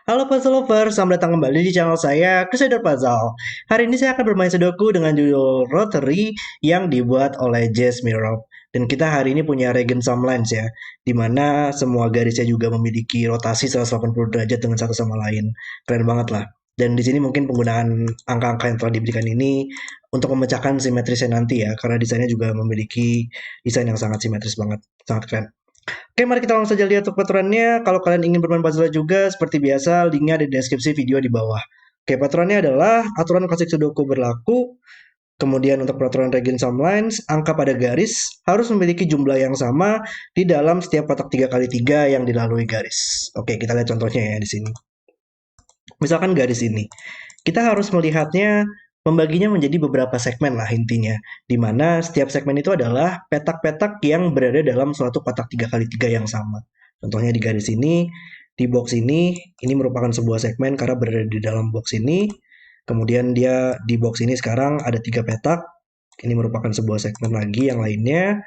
Halo puzzle lover, selamat datang kembali di channel saya, Crusader Puzzle. Hari ini saya akan bermain Sudoku dengan judul Rotary yang dibuat oleh Jess Mirror. Dan kita hari ini punya Regen Lines ya, di mana semua garisnya juga memiliki rotasi 180 derajat dengan satu sama lain. Keren banget lah. Dan di sini mungkin penggunaan angka-angka yang telah diberikan ini untuk memecahkan simetrisnya nanti ya, karena desainnya juga memiliki desain yang sangat simetris banget, sangat keren. Oke, mari kita langsung saja lihat untuk peraturannya. Kalau kalian ingin bermain puzzle juga, seperti biasa, linknya ada di deskripsi video di bawah. Oke, peraturannya adalah aturan klasik Sudoku berlaku. Kemudian untuk peraturan Regen Lines, angka pada garis harus memiliki jumlah yang sama di dalam setiap kotak 3x3 yang dilalui garis. Oke, kita lihat contohnya ya di sini. Misalkan garis ini. Kita harus melihatnya membaginya menjadi beberapa segmen lah intinya, di mana setiap segmen itu adalah petak-petak yang berada dalam suatu kotak 3x3 yang sama. Contohnya di garis ini, di box ini merupakan sebuah segmen karena berada di dalam box ini. Kemudian dia di box ini sekarang ada 3 petak, ini merupakan sebuah segmen lagi yang lainnya.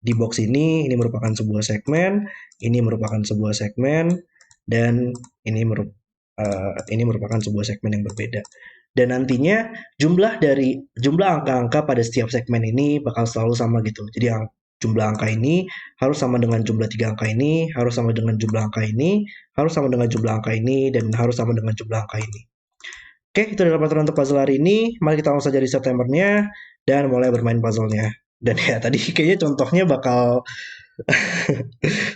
Di box ini merupakan sebuah segmen, ini merupakan sebuah segmen, dan ini merupakan sebuah segmen yang berbeda. Dan nantinya jumlah angka-angka pada setiap segmen ini bakal selalu sama gitu. Jadi jumlah angka ini harus sama dengan jumlah 3 angka ini, harus sama dengan jumlah angka ini, harus sama dengan jumlah angka ini, dan harus sama dengan jumlah angka ini. Oke, itu adalah peraturan untuk puzzle hari ini. Mari kita langsung saja reset timernya dan mulai bermain puzzle-nya. Dan ya tadi kayaknya contohnya bakal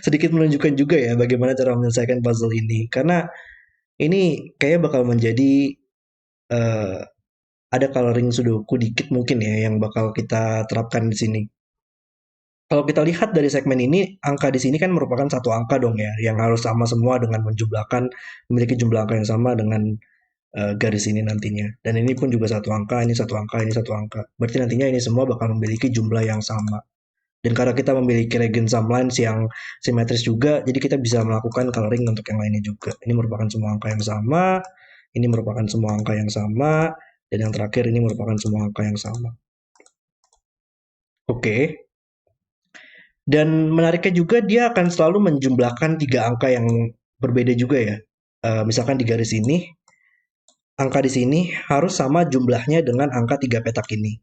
sedikit menunjukkan juga ya bagaimana cara menyelesaikan puzzle ini. Karena ini kayaknya bakal menjadi eh, ada coloring Sudoku dikit mungkin ya yang bakal kita terapkan di sini. Kalau kita lihat dari segmen ini, angka di sini kan merupakan satu angka dong ya, yang harus sama semua dengan menjumlahkan memiliki jumlah angka yang sama dengan garis ini nantinya. Dan ini pun juga satu angka, ini satu angka, ini satu angka. Berarti nantinya ini semua bakal memiliki jumlah yang sama. Dan karena kita memiliki regen lines yang simetris juga, jadi kita bisa melakukan coloring untuk yang lainnya juga. Ini merupakan semua angka yang sama, ini merupakan semua angka yang sama, dan yang terakhir ini merupakan semua angka yang sama. Oke. Dan menariknya juga dia akan selalu menjumlahkan 3 angka yang berbeda juga ya. Misalkan di garis ini, angka di sini harus sama jumlahnya dengan angka 3 petak ini.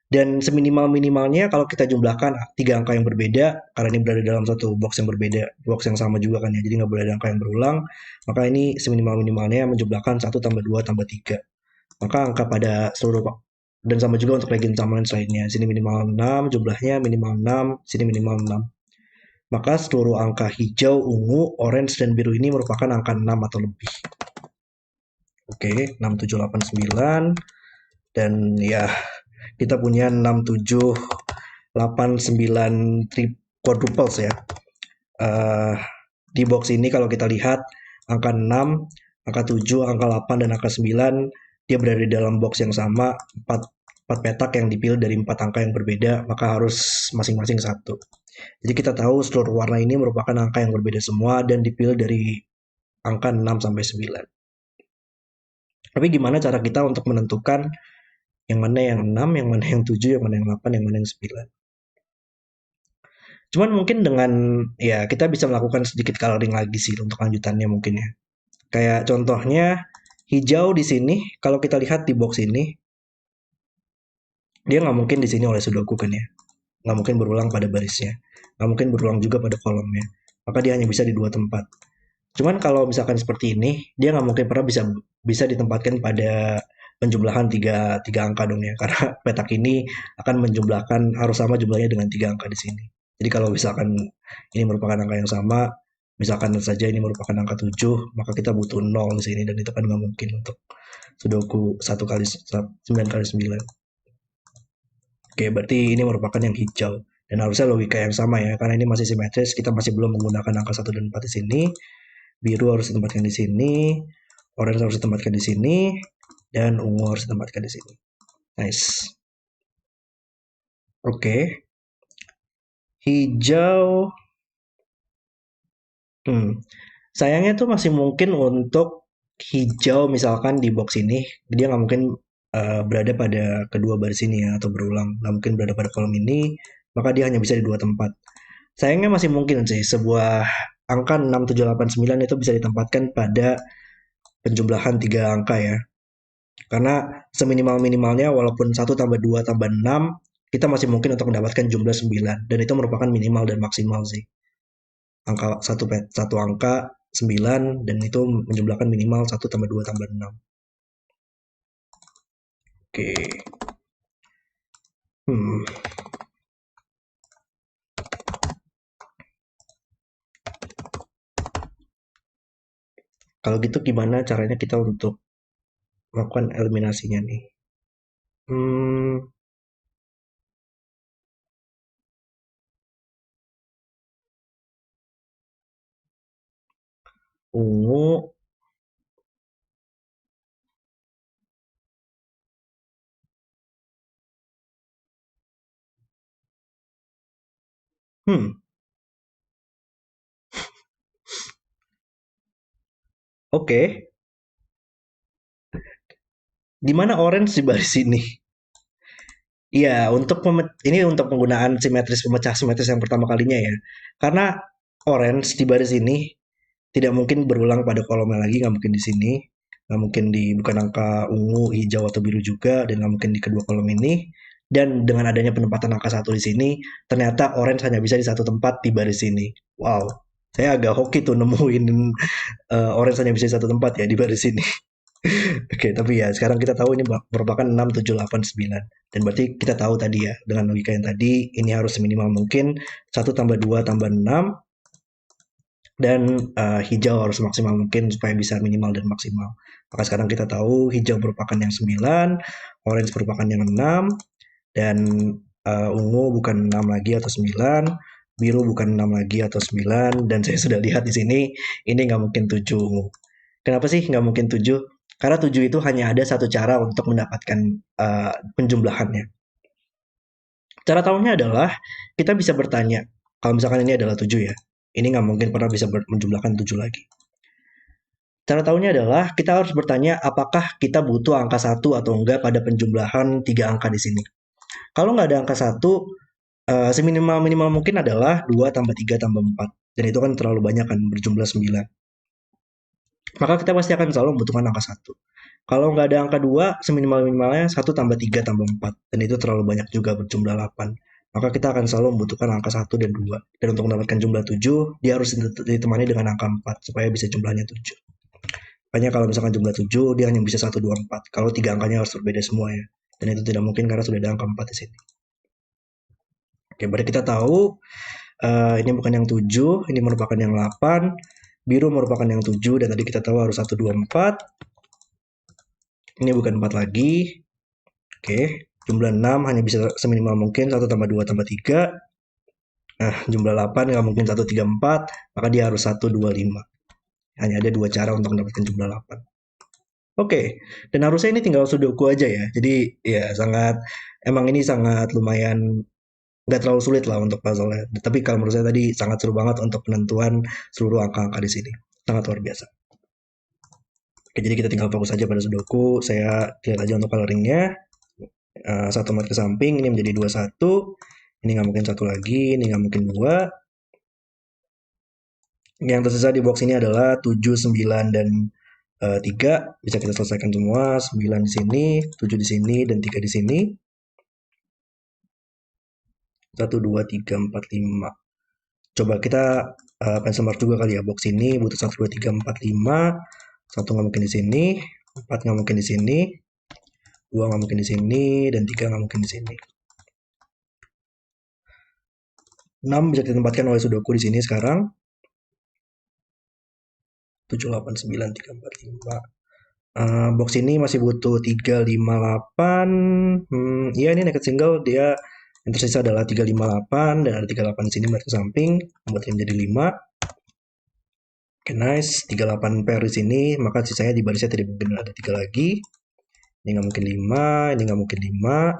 Dan seminimal-minimalnya kalau kita jumlahkan 3 angka yang berbeda, karena ini berada dalam satu box yang berbeda, box yang sama juga kan ya, jadi nggak boleh ada angka yang berulang, maka ini seminimal-minimalnya menjumlahkan 1 tambah 2 tambah 3. Maka angka pada seluruh, dan sama juga untuk regen samaran lainnya, sini minimal 6, jumlahnya minimal 6, sini minimal 6. Maka seluruh angka hijau, ungu, orange, dan biru ini merupakan angka 6 atau lebih. Oke, 6, 7, 8, 9. Dan ya, kita punya 6, 7, 8, 9 quadruples ya. Uh, di box ini kalau kita lihat angka 6, angka 7, angka 8, dan angka 9 dia berada di dalam box yang sama, 4 petak yang dipilih dari 4 angka yang berbeda, maka harus masing-masing satu. Jadi kita tahu seluruh warna ini merupakan angka yang berbeda semua dan dipilih dari angka 6 sampai 9. Tapi gimana cara kita untuk menentukan yang mana yang 6, yang mana yang 7, yang mana yang 8, yang mana yang 9? Cuman mungkin dengan ya kita bisa melakukan sedikit coloring lagi sih untuk lanjutannya mungkin ya. Kayak contohnya hijau di sini, kalau kita lihat di box ini, dia nggak mungkin di sini oleh Sudoku kan ya. Nggak mungkin berulang pada barisnya. Nggak mungkin berulang juga pada kolomnya. Maka dia hanya bisa di 2 tempat. Cuman kalau misalkan seperti ini, dia nggak mungkin pernah bisa bisa ditempatkan pada penjumlahan tiga angka dong ya, karena petak ini akan menjumlahkan harus sama jumlahnya dengan 3 angka di sini. Jadi kalau misalkan ini merupakan angka yang sama, misalkan saja ini merupakan angka 7, maka kita butuh 0 di sini dan itu kan nggak mungkin untuk Sudoku 1 kali 9 kali 9. Oke, berarti ini merupakan yang hijau. Dan harusnya logika yang sama ya, karena ini masih simetris, kita masih belum menggunakan angka 1 dan 4 di sini. Biru harus ditempatkan di sini, orange harus ditempatkan di sini, dan ungu harus ditempatkan di sini. Nice. Oke. Hijau. Sayangnya tuh masih mungkin untuk hijau misalkan di box ini, dia nggak mungkin berada pada kedua baris ini ya, atau berulang. Nggak mungkin berada pada kolom ini, maka dia hanya bisa di 2 tempat. Sayangnya masih mungkin sih sebuah angka 6, 7, 8, 9 itu bisa ditempatkan pada penjumlahan 3 angka ya. Karena seminimal-minimalnya walaupun 1 tambah 2 tambah 6, kita masih mungkin untuk mendapatkan jumlah 9. Dan itu merupakan minimal dan maksimal sih. Angka satu angka 9 dan itu menjumlahkan minimal 1 tambah 2 tambah 6. Oke. Hmm. Kalau gitu gimana caranya kita untuk melakukan eliminasinya nih? Hmm. Ungu. Hmm. Oke. Di mana orange di baris ini? Iya, ini untuk penggunaan simetris pemecah simetris yang pertama kalinya ya. Karena orange di baris ini tidak mungkin berulang pada kolomnya lagi, nggak mungkin di sini, nggak mungkin di bukan angka ungu, hijau atau biru juga, dan nggak mungkin di kedua kolom ini. Dan dengan adanya penempatan angka satu di sini, ternyata orange hanya bisa di satu tempat di baris ini. Wow, saya agak hoki tuh nemuin orange hanya bisa di satu tempat ya di baris ini. Oke, tapi ya sekarang kita tahu ini merupakan 6, 7, 8, 9. Dan berarti kita tahu tadi ya, dengan logika yang tadi, ini harus seminimal mungkin 1 tambah 2 tambah 6, dan hijau harus maksimal mungkin supaya bisa minimal dan maksimal. Maka sekarang kita tahu hijau merupakan yang 9, orange merupakan yang 6, dan ungu bukan 6 lagi atau 9, biru bukan 6 lagi atau 9, dan saya sudah lihat di sini, ini nggak mungkin 7 ungu. Kenapa sih nggak mungkin 7? Karena 7 itu hanya ada satu cara untuk mendapatkan penjumlahannya. Cara tahunya adalah kita bisa bertanya, kalau misalkan ini adalah 7 ya, ini nggak mungkin pernah bisa menjumlahkan 7 lagi. Cara tahunya adalah kita harus bertanya apakah kita butuh angka satu atau enggak pada penjumlahan 3 angka di sini. Kalau nggak ada angka satu, seminimal minimal mungkin adalah 2 tambah 3 tambah 4. Dan itu kan terlalu banyak kan berjumlah 9. Maka kita pasti akan selalu membutuhkan angka satu. Kalau nggak ada angka 2, seminimal-minimalnya 1 tambah 3 tambah 4. Dan itu terlalu banyak juga berjumlah 8. Maka kita akan selalu membutuhkan angka satu dan 2. Dan untuk mendapatkan jumlah 7, dia harus ditemani dengan angka 4 supaya bisa jumlahnya 7. Makanya kalau misalkan jumlah 7, dia hanya bisa 1, 2, 4. Kalau 3 angkanya harus berbeda semua ya. Dan itu tidak mungkin karena sudah ada angka 4 di sini. Oke, berarti kita tahu ini bukan yang 7, ini merupakan yang 8. Biru merupakan yang 7, dan tadi kita tahu harus 1, 2, 4. Ini bukan 4 lagi. Oke, jumlah 6 hanya bisa seminimal mungkin 1 tambah 2 tambah 3. Nah, jumlah 8 nggak mungkin 1, 3, 4, maka dia harus 1, 2, 5. Hanya ada dua cara untuk mendapatkan jumlah 8. Oke, dan harusnya ini tinggal sudoku aja ya. Jadi ya emang ini sangat lumayan nggak terlalu sulit lah untuk puzzle-nya. Tapi kalau menurut saya tadi sangat seru banget untuk penentuan seluruh angka-angka di sini. Sangat luar biasa. Oke, jadi kita tinggal fokus aja pada sudoku. Saya lihat aja untuk coloringnya. Satu mat ke samping, ini menjadi 21. Ini nggak mungkin satu lagi, ini nggak mungkin 2. Yang tersisa di box ini adalah 7, 9, dan 3. Bisa kita selesaikan semua. 9 di sini, 7 di sini, dan 3 di sini. 1, 2, 3, 4, 5. Coba kita pencil mark juga kali ya. Box ini butuh 1, 2, 3, 4, 5. 1 nggak mungkin di sini. 4 nggak mungkin di sini. 2 nggak mungkin di sini. Dan 3 nggak mungkin di sini. 6 bisa ditempatkan oleh sudoku di sini sekarang. 7, 8, 9, 3, 4, 5. Box ini masih butuh 3, 5, 8. Iya, ini naked single. Dia yang tersisa adalah 3, 5, 8. Dan ada 3, 8 di sini ke samping. Membuat ini menjadi 5. Oke, nice. 3, 8 pair di sini. Maka sisanya di barisnya tidak mungkin ada 3 lagi. Ini nggak mungkin 5. Ini nggak mungkin 5.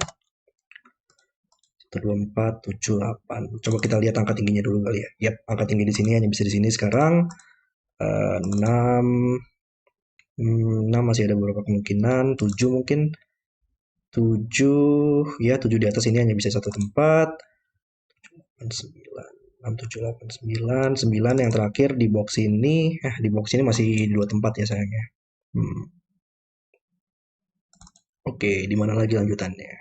1, 2, 4, 7, 8. Coba kita lihat angka tingginya dulu kali ya. Yap, angka tinggi di sini hanya bisa di sini sekarang. 6. 6 masih ada beberapa kemungkinan. 7 mungkin. 7, ya 7 di atas ini hanya bisa satu tempat. 9, 6, 7, 8, 9. 9 yang terakhir di box ini. Di box ini masih dua tempat ya sayangnya. Hmm, Oke, di mana lagi lanjutannya?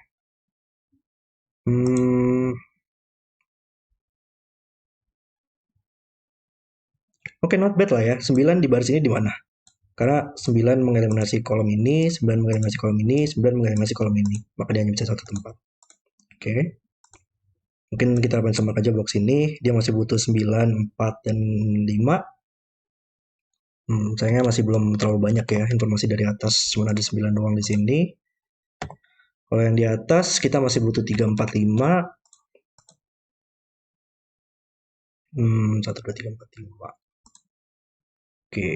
Hmm, oke, not bad lah ya. 9 di baris ini di mana? Karena 9 mengeliminasi kolom ini, 9 mengeliminasi kolom ini, 9 mengeliminasi kolom ini. Maka dia hanya bisa satu tempat. Oke. Mungkin kita sama aja box ini. Dia masih butuh 9, 4, dan 5. Sayangnya masih belum terlalu banyak ya informasi dari atas. Cuma ada 9 doang di sini. Kalau yang di atas kita masih butuh 3, 4, 5. 1, 2, 3, 4, 5. Oke.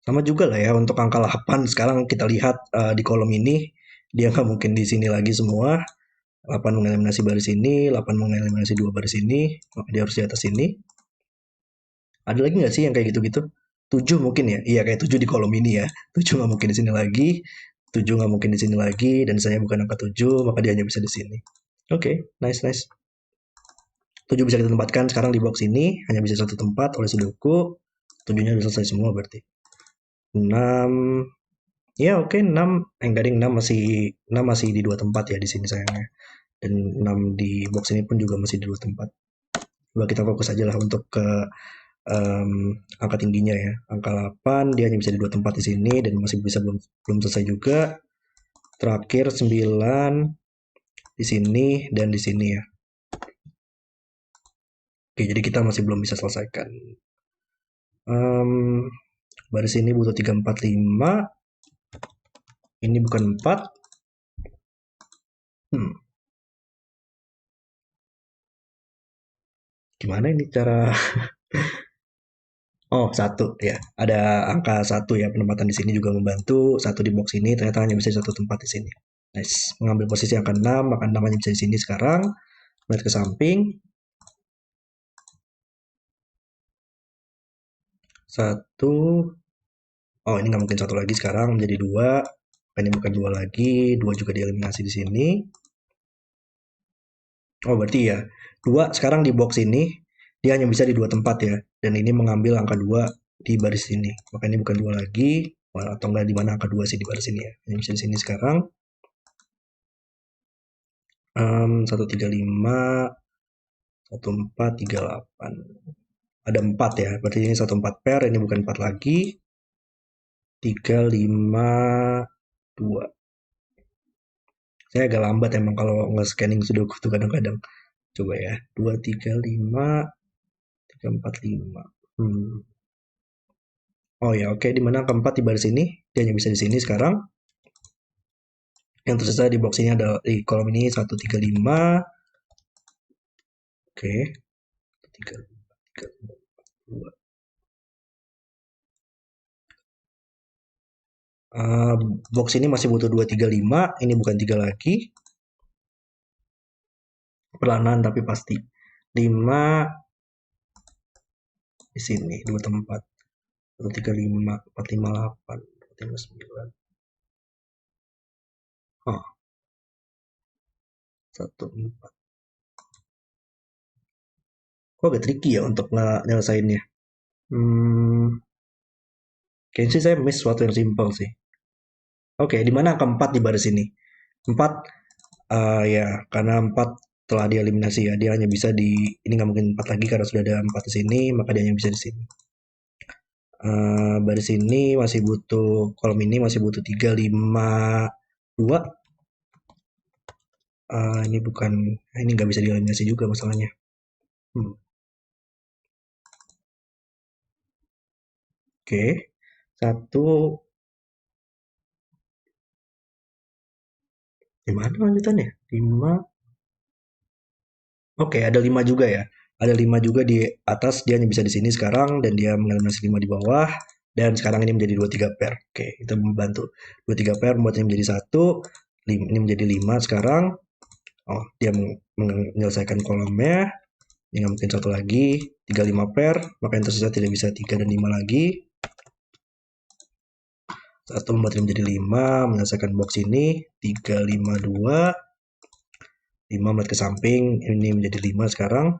Sama juga lah ya untuk angka 8. Sekarang kita lihat di kolom ini. Dia nggak mungkin di sini lagi semua. 8 mengeliminasi baris ini, 8 mengeliminasi 2 baris ini. Maka dia harus di atas ini. Ada lagi nggak sih yang kayak gitu-gitu? 7 mungkin ya? Iya kayak 7 di kolom ini ya. 7 nggak mungkin di sini lagi. 7 nggak mungkin di sini lagi. Dan saya bukan angka 7, maka dia hanya bisa di sini. Oke, nice, nice. 7 bisa kita tempatkan sekarang di box ini. Hanya bisa satu tempat oleh sudoku. 7-nya sudah selesai semua berarti. 6. Ya oke, 6. Garing 6 masih di dua tempat ya di sini sayangnya. Dan 6 di box ini pun juga masih di dua tempat. Coba kita fokus aja lah untuk ke angka tingginya ya. Angka 8 dia hanya bisa di dua tempat di sini dan masih bisa belum belum selesai juga. Terakhir 9 di sini dan di sini ya. Oke, jadi kita masih belum bisa selesaikan. Baris ini butuh 3, 4, 5. Ini bukan 4. Gimana ini cara? Oh, satu ya. Ada angka satu ya. Penempatan di sini juga membantu. Satu di box ini ternyata hanya bisa satu tempat di sini. Nice. Mengambil posisi angka 6, maka 6 hanya bisa di sini sekarang. Melihat ke samping. Satu. Oh, ini nggak mungkin satu lagi sekarang menjadi dua. Ini bukan dua lagi. Dua juga dieliminasi di sini. Oh, berarti ya. Dua sekarang di box ini. Dia hanya bisa di dua tempat ya. Dan ini mengambil angka dua di baris ini. Maka ini bukan dua lagi. Atau enggak di mana angka dua sih di baris ini ya. Hanya bisa di sini sekarang. 135, 1438. Ada 4 ya, berarti ini 14 pair, ini bukan 4 lagi. 352. Saya agak lambat emang kalau nge-scanning sudoku tuh kadang-kadang. Coba ya, 235, 345. Oh ya, oke, di mana keempat di baris ini? Dia hanya bisa di sini sekarang. Yang tersisa di box ini adalah di kolom ini 135. Oke, 352. Box ini masih butuh 235, ini bukan 3 lagi. Perlahan tapi pasti. 5 di sini, dua tempat. 135, 458, 459. Oh, 14. Kok agak tricky ya untuk nyelesainnya. Kayaknya sih saya miss sesuatu yang simple sih. Oke, di mana angka 4 di baris ini? 4, ya, karena 4 telah dieliminasi ya. Dia hanya bisa di, ini nggak mungkin 4 lagi karena sudah ada 4 di sini, maka dia hanya bisa di sini. Baris ini masih butuh, kolom ini masih butuh 3, 5, 2. Ini bukan, ini nggak bisa dieliminasi juga masalahnya. Oke, satu. Gimana lanjutannya? 5. Oke, ada 5 juga ya. Ada 5 juga di atas, dia hanya bisa di sini sekarang, dan dia mengeliminasi 5 di bawah. Dan sekarang ini menjadi 23 pair. Oke, kita membantu. 23 pair membuatnya menjadi 1. Ini menjadi 5 sekarang. Oh, dia menyelesaikan kolomnya. Ini nggak mungkin satu lagi. 35 pair, maka yang tersisa tidak bisa 3 dan 5 lagi. 1 membuatnya menjadi 5, menyelesaikan box ini. 3, 5, 2. 5 melihat ke samping, ini menjadi 5 sekarang.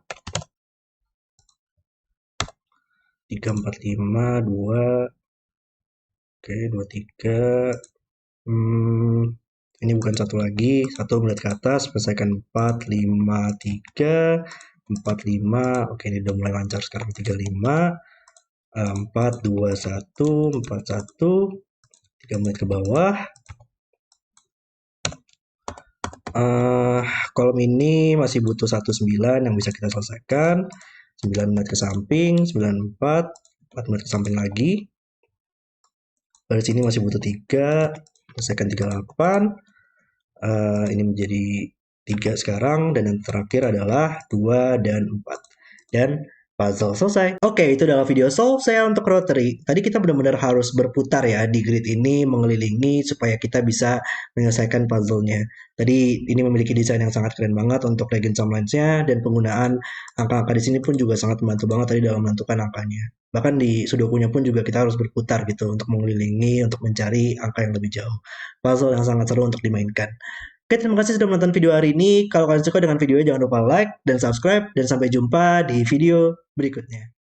3, 4, 5, 2. Oke, 2, 3. Ini bukan satu lagi. Satu melihat ke atas, selesaikan 4, 5, 3, 4, 5. Oke, ini udah mulai lancar sekarang. 3, 5, 4, 2, 1, 4, 1. 3 menit ke bawah. Eh, kolom ini masih butuh 19 yang bisa kita selesaikan. 9 menit ke samping, 94, 4 menit ke samping lagi. Dari sini masih butuh 3, selesaikan 38. Ini menjadi 3 sekarang, dan yang terakhir adalah 2 dan 4. Dan puzzle selesai. Oke, itu adalah video solve saya untuk rotary. Tadi kita benar-benar harus berputar ya di grid ini, mengelilingi supaya kita bisa menyelesaikan puzzle-nya. Tadi ini memiliki desain yang sangat keren banget untuk Legend Summlines-nya, dan penggunaan angka-angka di sini pun juga sangat membantu banget tadi dalam menentukan angkanya. Bahkan di Sudoku-nya pun juga kita harus berputar gitu untuk mengelilingi, untuk mencari angka yang lebih jauh. Puzzle yang sangat seru untuk dimainkan. Oke, terima kasih sudah menonton video hari ini. Kalau kalian suka dengan videonya, jangan lupa like dan subscribe. Dan sampai jumpa di video berikutnya.